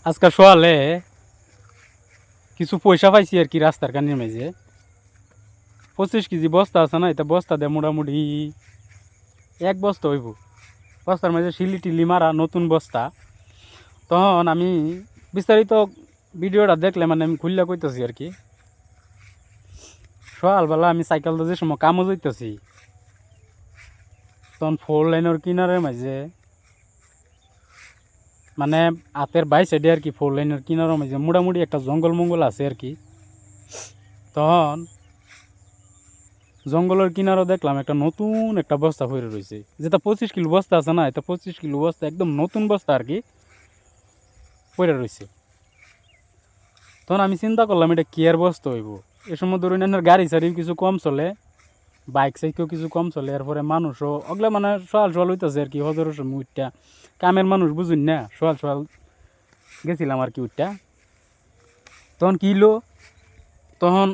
আজকে সকালে কিছু পয়সা পাইছি আর কি রাস্তার কানে মেঝে 25 কেজি বস্তা আছে না, এটা বস্তা দেয় মোটামুটি 1 বস্তা হইব। বস্তার মাঝে শিলি টিলি মারা নতুন বস্তা। তখন আমি বিস্তারিত ভিডিওটা দেখলে মানে আমি খুললা কইতেছি আর কি। সকালবেলা আমি সাইকেল যে সময় কামও যাইতেছি, তখন 4 লাইনের কিনারের মাঝে মানে হাতের 22 সাইডে আর কি 4 লাইনের কিনারের মাঝে মোটামুটি একটা জঙ্গল মঙ্গল আছে আর কি। তখন জঙ্গলের কিনারও দেখলাম একটা নতুন একটা বস্তা পড়ে রয়েছে, যেটা 25 কিলো বস্তা আছে না, এটা 25 কিলো বস্তা একদম নতুন বস্তা আর কি পড়ে রয়েছে। তখন আমি চিন্তা করলাম এটা কি আর বস্তা হইব। এ সময় ধরুন এনার গাড়ি সারিও কিছু কম চলে, বাইক সাইকেও কিছু কম চলে, এরপরে মানুষও ওগুলা মানে সকাল সকাল হইতেছে আর কি। হজরের সময় উঠটা কামের মানুষ বুঝুন না, সকাল সকাল গেছিলাম আর কি উঠটা। তখন কিলো তখন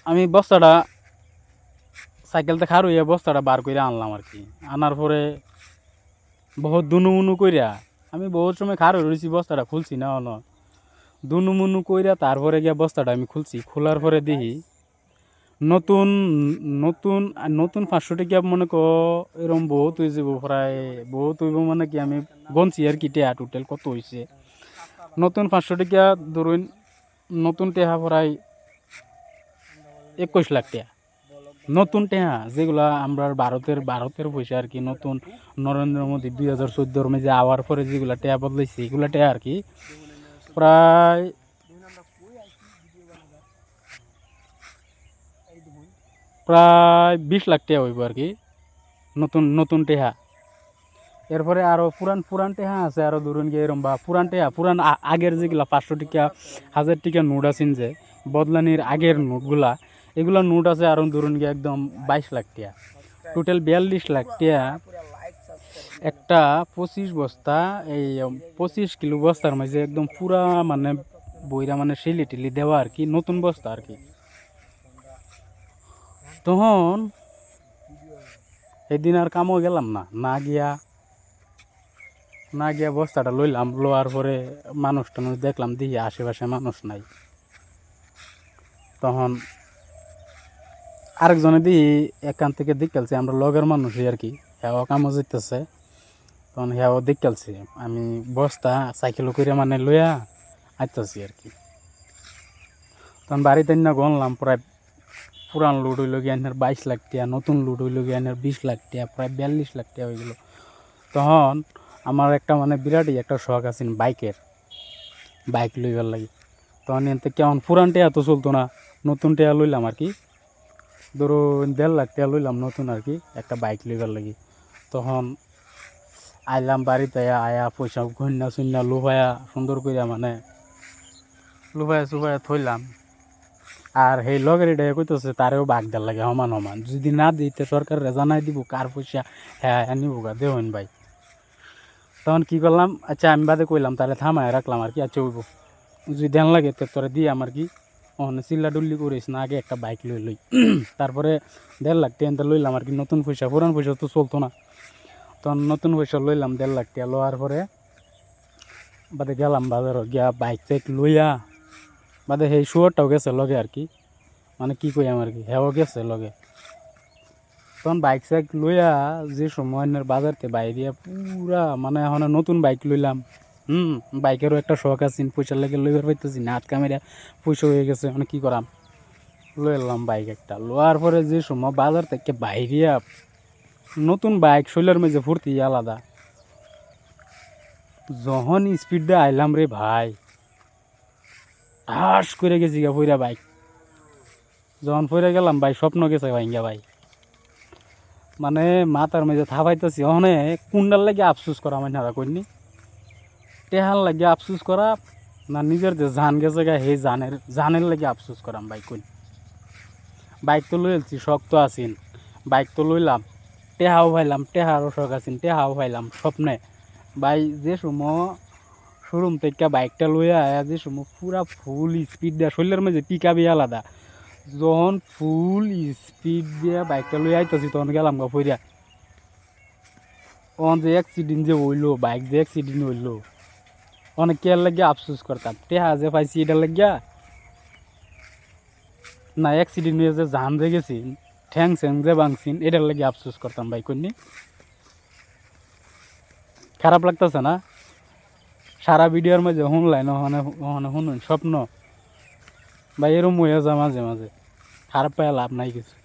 আমি বস্তাটা সাইকেলতে খার হইয়া বস্তাটা বার করে আনলাম আর কি। আনার পরে বহুত দুনুমুনু কইরা আমি বহুত সময় খার হয়ে রয়েছি, বস্তাটা খুলছি না অন দুনুমুনু কইরা তারপরে গিয়া বস্তাটা আমি খুলছি। খোলার পরে দেখি নতুন নতুন নতুন 500 টাকা মনে এরকম বহুত হয়ে যাব, প্রায় বহুত হইব মানে কি আমি গনছি আর কি টেহা টোটাল কত হয়েছে। নতুন 500 টাকা ধরুন, নতুন টেহা প্রায় 21 লাখ টাকা নতুন টেহা, যেগুলা আমরা ভারতের পয়সা আর কি। নতুন নরেন্দ্র মোদী 2014 মধ্যে আওয়ার পরে যেগুলা টেহা বদলাইছে এগুলা টেহা আর কি। প্রায় প্রায় 20 লাখ টাকা হইব আর কি নতুন নতুন টেহা। এরপরে আরও পুরান পুরান টেহা আছে, আরও ধরুন গিয়ে এরম বা পুরান টেহা পুরান আগের যেগুলা 500 টাকা 1000 টাকা নোট আছেন যে বদলানির আগের নোটগুলা, এগুলা নোট আছে আরও ধরুন গিয়ে একদম 22 লাখ টাকা, টোটাল 42 লাখ টাকা। একটা 25 বস্তা এই 25 কিলো বস্তার মাঝে একদম পুরা মানে বইরা মানে শিলি টিলি দেওয়া আর কি, নতুন বস্তা আর কি। তখন এদিন আর কামও গেলাম না, না গিয়া বস্তাটা লইলাম। লোয়ার পরে মানুষ টানুষ দেখলাম, দেখি আশেপাশে মানুষ নাই। তখন আরেকজনে দিই এখান থেকে দেখতেছে আমরা লগের মানুষই আর কি, হ্যাঁ কামও যেতেছে। তখন হ্যাঁ দেখতেছে আমি বস্তা সাইকেল করে মানে লইয়া আইতেছি আর কি। তখন বাড়িতে না গনলাম প্রায় পুরান লুট হইল গিয়ে 22 লাখ টাকা, নতুন লুট হইল গিয়ে 20 লাখ টাকা, প্রায় 42 লাখ টাকা হয়ে গেল। তখন আমার একটা মানে বিরাটই একটা শখ আছে বাইক লইবার লাগে। তখন এতে কেমন পুরান টেয়া তো চলতো না, নতুন টেয়া লইলাম আর কি। ধরুন 1.5 লাখ টাকা লইলাম নতুন আর কি একটা বাইক লইবার লাগে। তখন আইলাম বাড়িতে, আয়া পয়সা ঘন্যা শূন্য লুভায়া সুন্দর করে মানে লুভায়া চুভায়া থইলাম। আর সেই লগের এটা কইতেছে তারেও বাঘ দেওয়ার লাগে সমান সমান, যদি না দিতে সরকারে জানাই দিব কার পয়সা হ্যাঁ নিব গা দেবেন ভাই। তখন কি করলাম, আচ্ছা আমি বাদে কইলাম তাহলে থামায় রাখলাম আর কি। আচ্ছা হইব যদি ধ্যান লাগে তো তোরা দিয়ে আমার কি ওখানে চিল্লা ডুল্লি করিস না, আগে একটা বাইক লই তারপরে 1.5 লাখ টাকা লইলাম আর কি নতুন পয়সা। পুরান পয়সা তো চলতো না, তখন নতুন পয়সা লইলাম 1.5 লাখ টাকা। লওয়ার পরে বাদে গেলাম বাজারও গিয়া বাইক টাইক লইয়া, বাদে সেই শুয়ারটাও গেছে লগে আর কি, মানে কি কই আমার কি হ্যাঁ গেছে লগে। তখন বাইক সাইক লইয়া যে সময় বাজারতে বাইরিয়া পুরা মানে এখন নতুন বাইক লইলাম। বাইকেরও একটা শখ আছে, পয়সার লাগে লইবার পাইতেছি না, হাত কামেরা পয়সা হয়ে গেছে, মানে কি করাম। লই এলাম বাইক একটা, লোয়ার পরে যে সময় বাজার থেকে বাইরিয়া নতুন বাইক শৈলের মেঝে ফুর্তি আলাদা। যখন স্পিডে আইলাম রে ভাই, ঠাস করে গেছি গা পইরা বাইক। যখন পইরা গেলাম ভাই স্বপ্ন গেছে ভাইঙ্গা ভাই, মানে মাথার মেঝে থাপাইতেছি। ওখানে কুন্ডার লাগে আফসুস করা মানে হারা করিনি, টেহার লাগে আফসুস করা না নিজের যে জান গেছে গা সেই জানের লাগে আফসুস করাম বাইক কই। বাইক তো লইলছি, শখ তো আসিন, বাইক তো লইলাম, টেহাও পাইলাম, টেহারও শখ আসিন, টেহাও পাইলাম স্বপ্নে। ভাই যে সময় শোরুম থেকে বাইকটা লইয়া আয়া যে সময় পুরা ফুল স্পিড দেওয়া শরীরের মধ্যে পিকাবি আলাদা, যখন ফুল স্পিড দিয়ে বাইকটা লইয়া আইতেছি তখন গেলাম গা ফইরা। তখন যে অ্যাক্সিডেন্ট যে হইলো, বাইক যে অ্যাক্সিডেন্ট হইলো, অনেক কেয়ার লাগিয়া আফসোস করতাম টেহা যে পাইছি এটার লাগিয়া না অ্যাক্সিডেন্ট হয়ে যে জান যে গেছি ঠ্যাং স্যাং যে ভাঙছিন এটার লাগে আফসোস করতাম ভাই কন্যা খারাপ লাগতেছে না সারা ভিডিওর মাঝে শুনলাই ওখানে ওখানে শুনুন স্বপ্ন ভাই এরম হয়ে যা মাঝে মাঝে খারাপ পায় লাভ নাই কিছু